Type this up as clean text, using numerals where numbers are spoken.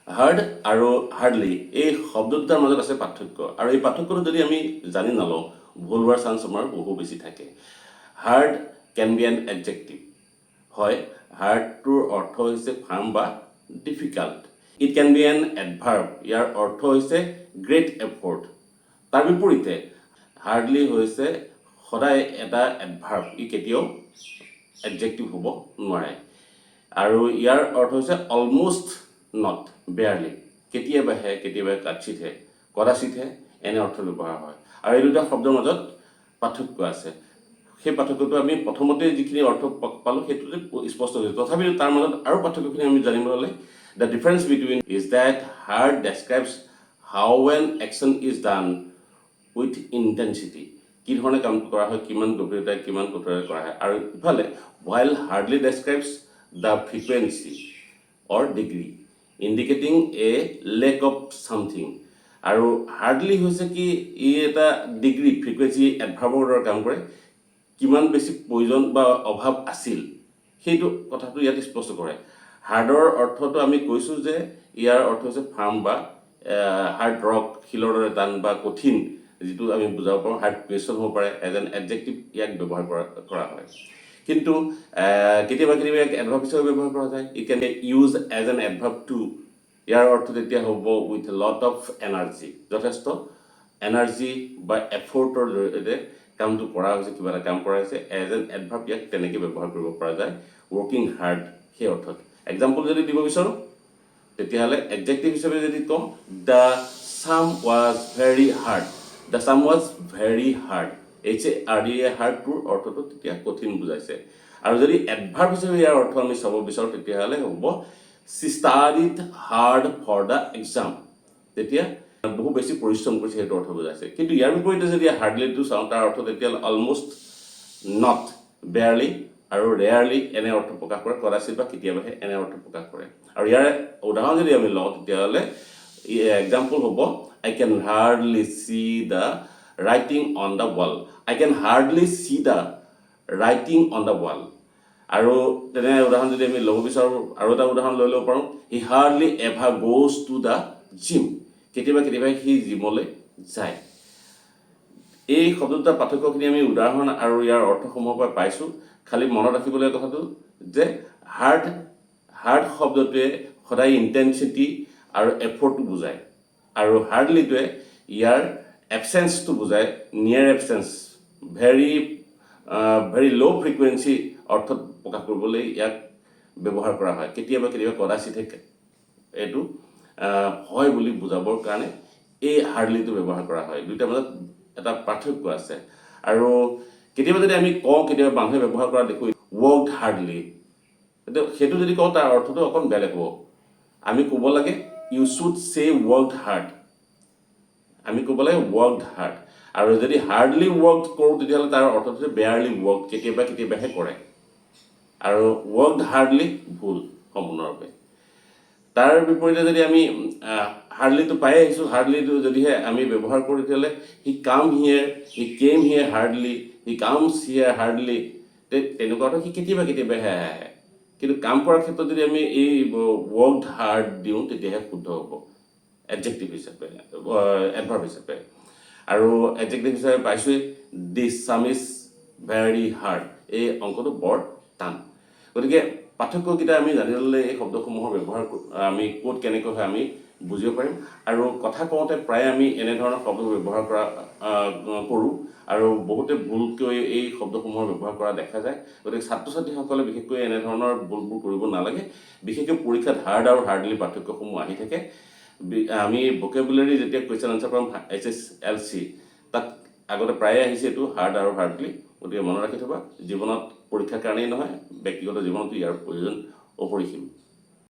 Hard আৰু hardly এই শব্দ দুটাৰ মাজত আছে পাৰ্থক্য, আৰু এই পাৰ্থক্যটো যদি আমি জানি নলওঁ ভুল হোৱাৰ চান্স আমাৰ বহু বেছি থাকে। Hard can be an adjective, হয় হাৰ্ডটোৰ অৰ্থ হৈছে ফাৰ্ম বা difficult. It can be an adverb, ইয়াৰ অৰ্থ হৈছে গ্ৰেট এফৰ্ট। তাৰ বিপৰীতে হাৰ্ডলি হৈছে সদায় এটা এডভাৰ্ব, ই কেতিয়াও এডজেক্টিভ হ'ব নোৱাৰে। আৰু ইয়াৰ অৰ্থ হৈছে অলমষ্ট নট, বেয়াৰলি, কেতিয়াবাহে কেতিয়াবা কাৎচিতহে কদাচিতহে এনে অৰ্থ ব্যৱহাৰ হয়। আৰু এই দুটা শব্দৰ মাজত পাৰ্থক্য আছে। সেই পাৰ্থক্যটো আমি প্ৰথমতে যিখিনি অৰ্থ পালোঁ সেইটোতে স্পষ্ট হৈছে। তথাপিও তাৰ মাজত আৰু পাৰ্থক্যখিনি আমি জানিব হ'লে the difference between is that hard describes how an action is done with intensity, কি ধৰণে কাম কৰা হয়, কিমান গভীৰতাৰে কিমান কঠোৰতাৰে কৰা হয়। আৰু ইফালে while hardly describes the frequency or degree indicating a lack of something। আৰু হাৰ্ডলি হৈছে কি ই এটা ডিগ্ৰী ফ্ৰিকুৱেঞ্চি এডভাৰ্বৰ দৰে কাম কৰে, কিমান বেছি প্ৰয়োজন বা অভাৱ আছিল সেইটো কথাটো ইয়াত স্পষ্ট কৰে। হাৰ্ডৰ অৰ্থটো আমি কৈছোঁ যে ইয়াৰ অৰ্থ হৈছে ফাৰ্ম বা হাৰ্ড ৰক, শিলৰ দৰে টান বা কঠিন, যিটো আমি বুজাব পাৰোঁ। হাৰ্ড কুৱেশ্যন হ'ব পাৰে, এজ এন এডজেক্টিভ ইয়াক ব্যৱহাৰ কৰা হয়। কিন্তু কেতিয়াবা কেতিয়াবা এক এডভাৰ্ব হিচাপে ব্যৱহাৰ কৰা যায়। It can use as an adverb too, ইয়াৰ অৰ্থ তেতিয়া হ'ব উইথ লট অফ এনাৰ্জি, যথেষ্ট এনাৰ্জি বা এফৰ্টৰ জৰিয়তে কামটো কৰা হৈছে, কিবা এটা কাম কৰা হৈছে। এজ এন এডভাৰ্ব ইয়াক তেনেকৈ ব্যৱহাৰ কৰিব পৰা যায়, ৱৰ্কিং হাৰ্ড সেই অৰ্থত। এক্সাম্পল যদি দিব বিচাৰোঁ তেতিয়াহ'লে এডজেক্টিভ হিচাপে যদি কওঁ the sum was very hard, the sum was very hard, HARD হাৰ্ডটোৰ অৰ্থটো তেতিয়া কঠিন বুজাইছে। আৰু যদি এডভাৰ্ব হিচাপে ইয়াৰ অৰ্থ আমি চাব বিচাৰোঁ তেতিয়াহ'লে হ'ব she studied hard for the exam, তেতিয়া বহু বেছি পৰিশ্ৰম কৰিছে সেইটো অৰ্থ বুজাইছে। কিন্তু ইয়াৰ বিপৰীতে যদি হাৰ্ডলিটো চাওঁ তাৰ অৰ্থ তেতিয়াহ'লে অলমষ্ট নট, বেয়াৰলি আৰু ৰেয়াৰলি এনে অৰ্থ প্ৰকাশ কৰে, কদাচিত বা কেতিয়াবাহে এনে অৰ্থ প্ৰকাশ কৰে। আৰু ইয়াৰ উদাহৰণ যদি আমি লওঁ তেতিয়াহ'লে এক্সাম্পল হ'ব I can hardly see the writing on the wall, I can hardly see the writing on the wall. আৰু তেনে উদাহৰণ যদি আমি ল'ব বিচাৰোঁ আৰু এটা উদাহৰণ লৈ ল'ব পাৰোঁ, he hardly ever goes to the gym, কেতিয়াবা কেতিয়াবা সি জিমলৈ যায়। এই শব্দ দুটাৰ পাৰ্থক্যখিনি আমি উদাহৰণ আৰু ইয়াৰ অৰ্থসমূহৰ পৰা পাইছোঁ। খালি মনত ৰাখিবলগীয়া কথাটো যে হাৰ্ড শব্দটোৱে সদায় ইণ্টেনচিটি আৰু এফৰ্টটো বুজায়, আৰু হাৰ্ডলিটোৱে ইয়াৰ এবচেঞ্চটো বুজায়, নিয়াৰ এবচেঞ্চ, ভেৰি ল' ফ্ৰিকুৱেঞ্চি অৰ্থত প্ৰকাশ কৰিবলৈ ইয়াক ব্যৱহাৰ কৰা হয়। কেতিয়াবা কেতিয়াবা কদাচিতহে এইটো হয় বুলি বুজাবৰ কাৰণে এই হাৰ্ডলিটো ব্যৱহাৰ কৰা হয়। দুইটাৰ মাজত এটা পাৰ্থক্য আছে। আৰু কেতিয়াবা যদি আমি কওঁ, কেতিয়াবা মানুহে ব্যৱহাৰ কৰা দেখোঁ ৱৰ্কড হাৰ্ডলি, সেইটো যদি কওঁ তাৰ অৰ্থটো অকণ বেলেগ হ'ব। আমি ক'ব লাগে ইউ শ্বুড চে ৱৰ্কড হাৰ্ড, আমি ক'ব লাগে ৱৰ্কড হাৰ্ড। আৰু যদি হাৰ্ডলি ৱৰ্কড কৰোঁ তেতিয়াহ'লে তাৰ অৰ্থটো হৈছে বেয়াৰলি ৱৰ্ক, কেতিয়াবা কেতিয়াবাহে কৰে। আৰু ৱৰ্কড হাৰ্ডলি ভুল সম্পূৰ্ণৰূপে। তাৰ বিপৰীতে যদি আমি হাৰ্ডলিটো পাই আহিছোঁ, হাৰ্ডলিটো যদিহে আমি ব্যৱহাৰ কৰোঁ তেতিয়াহ'লে হি কাম here, he chemo here hardly, he comes here hardly, তেনেকুৱা অৰ্থ সি কেতিয়াবা কেতিয়াবাহে আহে। কিন্তু কাম কৰাৰ ক্ষেত্ৰত যদি আমি এই ৱৰ্কড হাৰ্ড দিওঁ তেতিয়াহে শুদ্ধ হ'ব এডজেক্টিভ হিচাপে, এডভাৰ্ব হিচাপে। আৰু এডজেক্টিভ হিচাপে পাইছোঁৱেই দিছ ছাম ইজ ভেৰি হাৰ্ড, এই অংকটো বৰ টান। গতিকে পাৰ্থক্যকেইটা আমি জানি ল'লে এই শব্দসমূহৰ ব্যৱহাৰ আমি ক'ত কেনেকৈ হয় আমি বুজিব পাৰিম। আৰু কথা কওঁতে প্ৰায় আমি এনেধৰণৰ শব্দ ব্যৱহাৰ কৰোঁ, আৰু বহুতে ভুলকৈ এই শব্দসমূহৰ ব্যৱহাৰ কৰা দেখা যায়। গতিকে ছাত্ৰ ছাত্ৰীসকলে বিশেষকৈ এনেধৰণৰ ভুলবোৰ কৰিব নালাগে। বিশেষকৈ পৰীক্ষাত হাৰ্ড আৰু হাৰ্ডলি পাৰ্থক্যসমূহ আহি থাকে। আমি ভকেবুলাৰী যেতিয়া কুৱেশ্যন আনচাৰ পাম SSLC, তাত আগতে প্ৰায়ে আহিছে এইটো হাৰ্ড আৰু হাৰ্ডলি। গতিকে মনত ৰাখি থ'বা, জীৱনত পৰীক্ষাৰ কাৰণেই নহয় ব্যক্তিগত জীৱনতো ইয়াৰ প্ৰয়োজন অপৰিসীম।